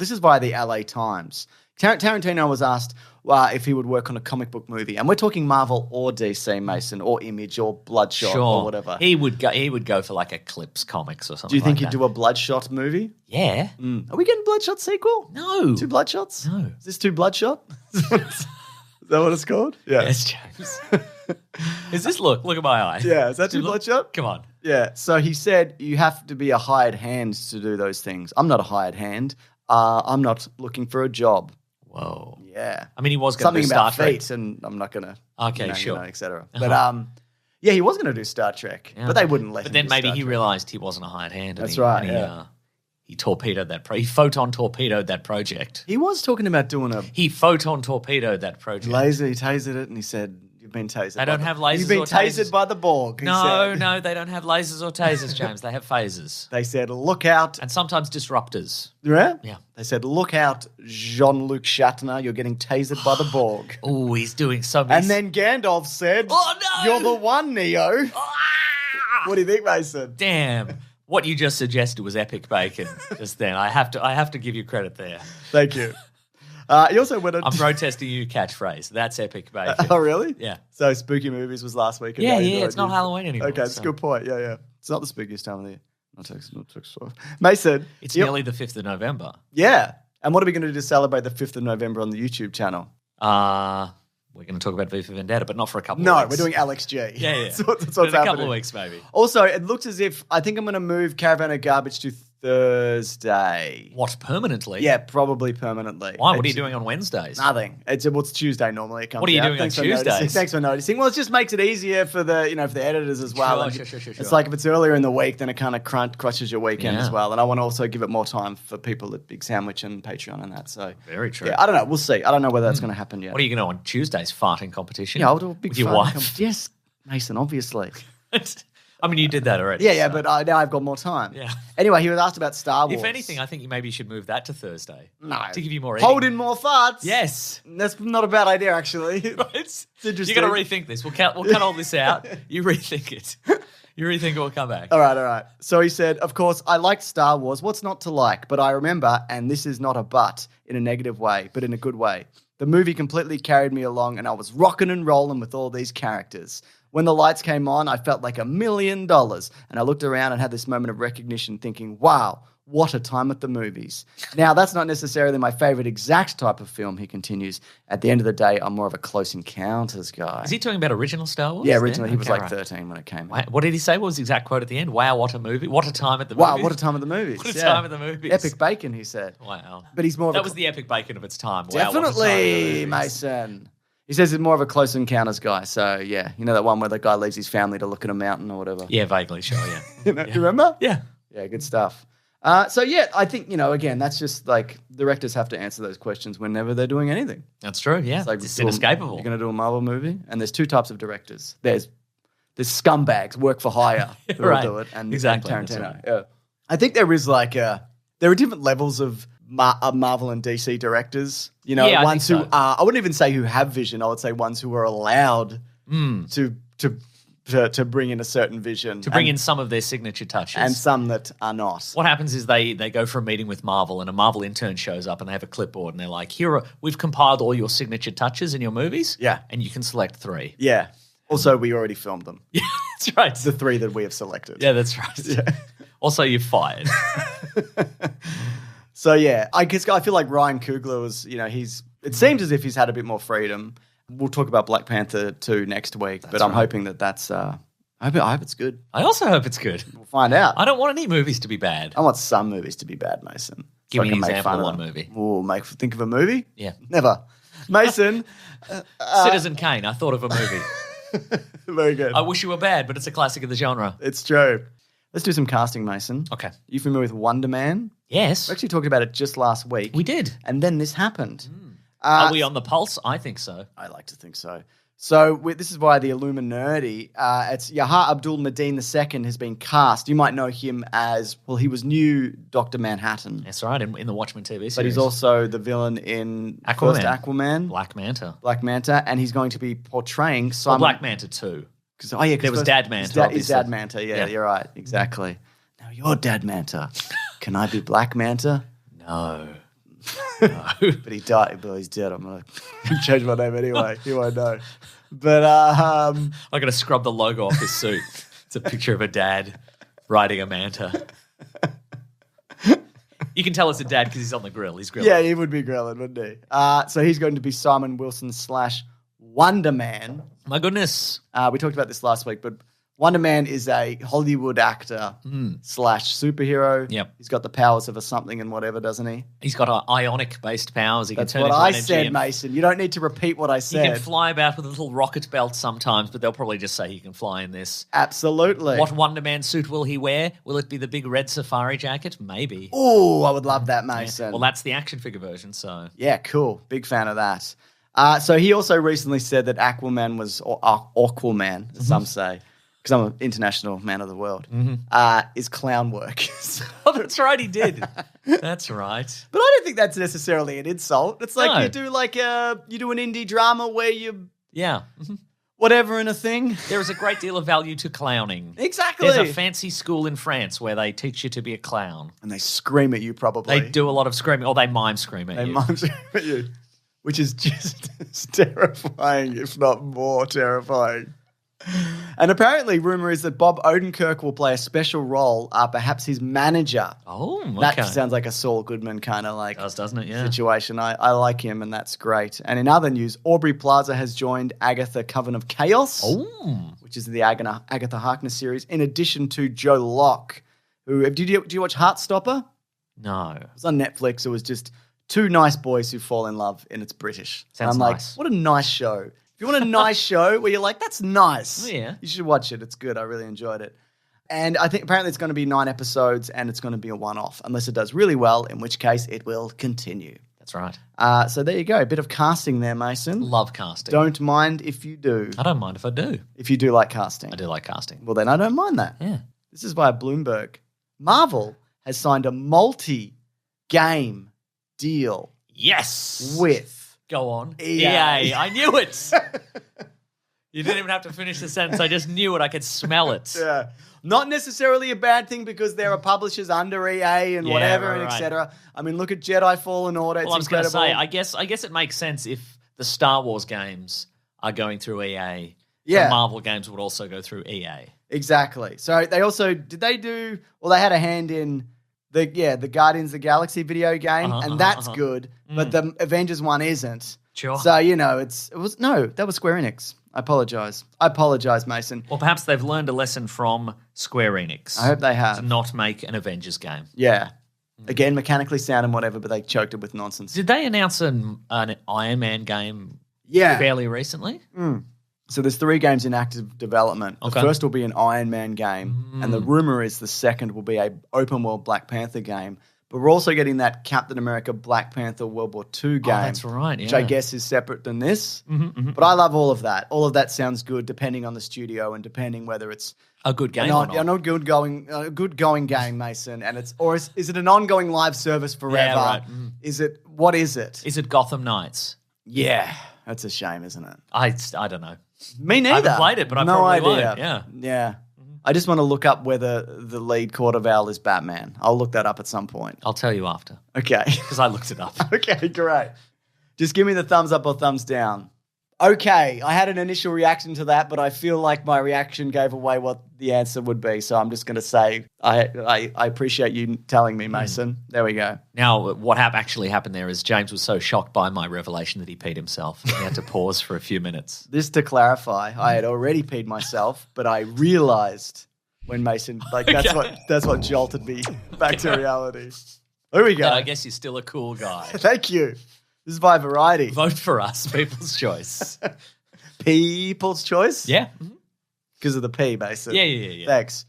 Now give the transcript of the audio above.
This is via the LA Times. Tarantino was asked if he would work on a comic book movie, and we're talking Marvel or DC, Mason, or Image, or Bloodshot, or whatever. He would go for like Eclipse Comics or something. Do you think like he'd do a Bloodshot movie? Yeah. Are we getting Bloodshot sequel? No. 2 Bloodshots? No. Is this 2 Bloodshot? Is that what it's called? Yeah. Yes, James. Is this look at my eye? Yeah, is that 2 Bloodshot? Come on. Yeah. So he said you have to be a hired hand to do those things. I'm not a hired hand. I'm not looking for a job. Whoa. Yeah. I mean, he was going to do Star Trek. Feet, and I'm not going to. Okay, sure. Et cetera. But yeah, he was going to do Star Trek, but they wouldn't let him. But then do maybe Star he Trek. realized he wasn't a hired hand. That's right. He torpedoed that. He Photon torpedoed that project. He was talking about doing a He Photon torpedoed that project. laser. He tasered it, and he said, "You've been tasered. They don't have lasers. You've been or tasers. tasered by the Borg." He No, said. they don't have lasers or tasers, James. They have phasers They said, "Look out!" and sometimes disruptors. Yeah? Yeah. They said, "Look out, Jean-Luc Shatner! You're getting tasered by the Borg." Oh, he's doing so many. And then Gandalf said, Oh, no! You're the one, Neo." Ah! What do you think, Mason? Damn. What you just suggested was epic bacon just then. I have to give you credit there. Thank you. He also went on. I'm protesting your catchphrase. That's epic bacon. Oh, really? Yeah. So Spooky Movies was last week. and Yeah, now you yeah, know it's not you- Halloween anymore. Okay, that's so- a good point. Yeah, yeah. It's not the spookiest time of the year. Not text 12. Mason. It's you- nearly the 5th of November. Yeah. And what are we going to do to celebrate the 5th of November on the YouTube channel? We're going to talk about V for Vendetta, but not for a couple No, of weeks. we're doing Alex G. Yeah, yeah. That's what's In a couple happening. of weeks, maybe. Also, it looks as if I think I'm going to move Caravan of Garbage to Thursday. What, permanently? Yeah, probably permanently. Why? What are you doing on Wednesdays? Nothing. It's Tuesday normally. It comes What are you out. doing on Thanks for noticing. Tuesdays? Thanks for noticing. Well, it just makes it easier for the for the editors as well. Sure, And sure. It's like if it's earlier in the week, then it kind of crushes your weekend Yeah. as well. And I want to also give it more time for people at Big Sandwich and Patreon and that. So Very true. yeah, I don't know. We'll see. I don't know whether that's going to happen yet. What are you going to on Tuesdays? Farting competition? Yeah, I'll do a big with your farting wife. Yes, Mason. Obviously. I mean, you did that already. Yeah, so. but now I've got more time. Yeah. Anyway, he was asked about Star Wars. If anything, I think maybe you should move that to Thursday. No. To give you more Hold in more farts. Yes. That's not a bad idea, actually. It's interesting. You got to rethink this. We'll cut all this out. You rethink it. You rethink it. We'll come back. All right. So he said, of course, I liked Star Wars. What's not to like? But I remember, and this is not a but in a negative way, but in a good way. The movie completely carried me along, and I was rocking and rolling with all these characters. When the lights came on, I felt like $1 million. And I looked around and had this moment of recognition thinking, wow, what a time at the movies. Now, that's not necessarily my favorite exact type of film, he continues. At the end of the day, I'm more of a Close Encounters guy. Is he talking about original Star Wars? Yeah, originally he was Okay, like right. 13 when it came Wow. out. What did he say? What was the exact quote at the end? Wow, what a movie. What a time at the Wow, movies. what a time at the movies. What a Yeah. time at the movies. Epic bacon, he said. Wow. But he's more of That a was the epic bacon of its time. Wow, what a time at the Definitely, movies. Mason. He says he's more of a Close Encounters guy. So, yeah, you know that one where the guy leaves his family to look at a mountain or whatever? Yeah, vaguely, sure, yeah. You remember? Yeah. Yeah, good stuff. So, yeah, I think, again, that's just like directors have to answer those questions whenever they're doing anything. That's true, yeah. It's like It's inescapable. You're going to do a Marvel movie, and there's 2 types of directors. There's scumbags, work for hire, who Right. will do it, and Exactly, and that's Tarantino. right. Yeah. I think there is there are different levels of Marvel and DC directors. Yeah, I ones think who so. are, I wouldn't even say who have vision. I would say ones who are allowed to bring in a certain vision. to bring in some of their signature touches. and some that are not. What happens is they go for a meeting with Marvel, and a Marvel intern shows up, and they have a clipboard, and they're like, we've compiled all your signature touches in your movies, Yeah. and you can select 3. Yeah. Also, we already filmed them. Yeah, that's right. The 3 that we have selected. Yeah, that's right. Also, you're fired. So yeah, I feel like Ryan Coogler was, it seems as if he's had a bit more freedom. We'll talk about Black Panther 2 next week, but I'm hoping that's, I hope it's good. I also hope it's good. We'll find out. I don't want any movies to be bad. I want some movies to be bad, Mason. Give So me I can an make example fun of of one them. movie. Think of a movie? Yeah. Never. Mason, Citizen Kane, I thought of a movie. very good. I wish you were bad, but it's a classic of the genre. It's true. Let's do some casting, Mason. Okay. You familiar with Wonder Man? Yes. We actually talked about it just last week. We did. And then this happened. Are we on the pulse? I think so. I like to think so. So this is via the Illuminati. It's Yahya Abdul-Mateen II has been cast. You might know him as, he was new Dr. Manhattan. That's right, in the Watchmen TV series. But he's also the villain in Aquaman. first Aquaman, Black Manta. Black Manta, and he's going to be portraying Or Simon... Black Manta 2. There was Dad Manta, He's obviously. Dad Manta, yeah, you're right, exactly. Now you're Dad Manta. Can I be Black Manta? No. But he died. But he's dead. I'm going to change my name anyway. He won't know. But I'm going to scrub the logo off his suit. It's a picture of a dad riding a manta. You can tell it's a dad because he's on the grill. He's grilling. Yeah, he would be grilling, wouldn't he? So he's going to be Simon Wilson / Wonder Man. My goodness. We talked about this last week, but Wonder Man is a Hollywood actor / superhero. Yep. He's got the powers of a something and whatever, doesn't he? He's got ionic-based powers. He That's can what turn into I energy said, and Mason. You don't need to repeat what I He said. can fly about with a little rocket belt sometimes, but they'll probably just say he can fly in this. Absolutely. What Wonder Man suit will he wear? Will it be the big red safari jacket? Maybe. Oh, I would love that, Mason. Well, that's the action figure version, so. Yeah, cool. Big fan of that. So he also recently said that Aquaman was, or Aquaman, as some say, because I'm an international man of the world, is clown work. Oh, that's right, he did. That's right. But I don't think that's necessarily an insult. It's like No. you do an indie drama where you Yeah. whatever in a thing. There is a great deal of value to clowning. Exactly. There's a fancy school in France where they teach you to be a clown. And they scream at you probably. They do a lot of screaming, or they mime scream at They you. mime scream at you, which is just as terrifying, if not more terrifying. And apparently, rumor is that Bob Odenkirk will play a special role, perhaps his manager. Oh, okay. That sounds like a Saul Goodman kind of like Doesn't it? Yeah. situation. I like him, and that's great. And in other news, Aubrey Plaza has joined Agatha Coven of Chaos, which is the Agatha Harkness series, in addition to Joe Locke, who do you watch Heartstopper? No. It was on Netflix. It was just two nice boys who fall in love, and it's British. Sounds and I'm nice. like, what a nice show. If you want a nice show where you're like, that's nice. Oh, yeah. You should watch it. It's good. I really enjoyed it. And I think apparently it's going to be 9 episodes and it's going to be a one-off, unless it does really well, in which case it will continue. That's right. So there you go. A bit of casting there, Mason. Love casting. Don't mind if you do. I don't mind if I do. If you do like casting. I do like casting. Well, then I don't mind that. Yeah. This is via Bloomberg. Marvel has signed a multi-game deal Yes. with Go on. EA. I knew it. You didn't even have to finish the sentence. I just knew it. I could smell it. Yeah. Not necessarily a bad thing because there are publishers under EA and Yeah, whatever right, and right. etc. I mean, look at Jedi Fallen Order. Well, It's I was going to incredible. say, I guess it makes sense if the Star Wars games are going through EA. Yeah. The Marvel games would also go through EA. Exactly. So they also they had a hand in the Guardians of the Galaxy video game, and that's good. But the Avengers one isn't. Sure. So that was Square Enix. I apologize, Mason. Well, perhaps they've learned a lesson from Square Enix. I hope they to have. not make an Avengers game. Yeah. Again, mechanically sound and whatever, but they choked it with nonsense. Did they announce an Iron Man game Yeah. fairly recently? So there's 3 games in active development. Okay. The first will be an Iron Man game, and the rumor is the second will be a open world Black Panther game. But we're also getting that Captain America Black Panther World War II game. Oh, that's right, Which yeah. I guess is separate than this. But I love all of that. All of that sounds good depending on the studio and depending whether it's A good game not, or not? a good going game, Mason. And is it an ongoing live service forever? right. What is it? Is it Gotham Knights? Yeah. That's a shame, isn't it? I don't know. Me neither. I haven't played it, but I no probably idea. won't. Yeah. Yeah. I just want to look up whether the lead Cordoval is Batman. I'll look that up at some point. I'll tell you after Okay. because I looked it up. Okay, great. Just give me the thumbs up or thumbs down. Okay, I had an initial reaction to that, but I feel like my reaction gave away what the answer would be. So I'm just going to say I appreciate you telling me, Mason. There we go. Now, what actually happened there is James was so shocked by my revelation that he peed himself. He had to pause for a few minutes. Just to clarify, I had already peed myself, but I realized when Mason, that's what jolted me back to reality. Here we go. And I guess you're still a cool guy. Thank you. This is by Variety. Vote for us, People's Choice. People's Choice? Yeah. Because of the P, basically. Yeah. Thanks.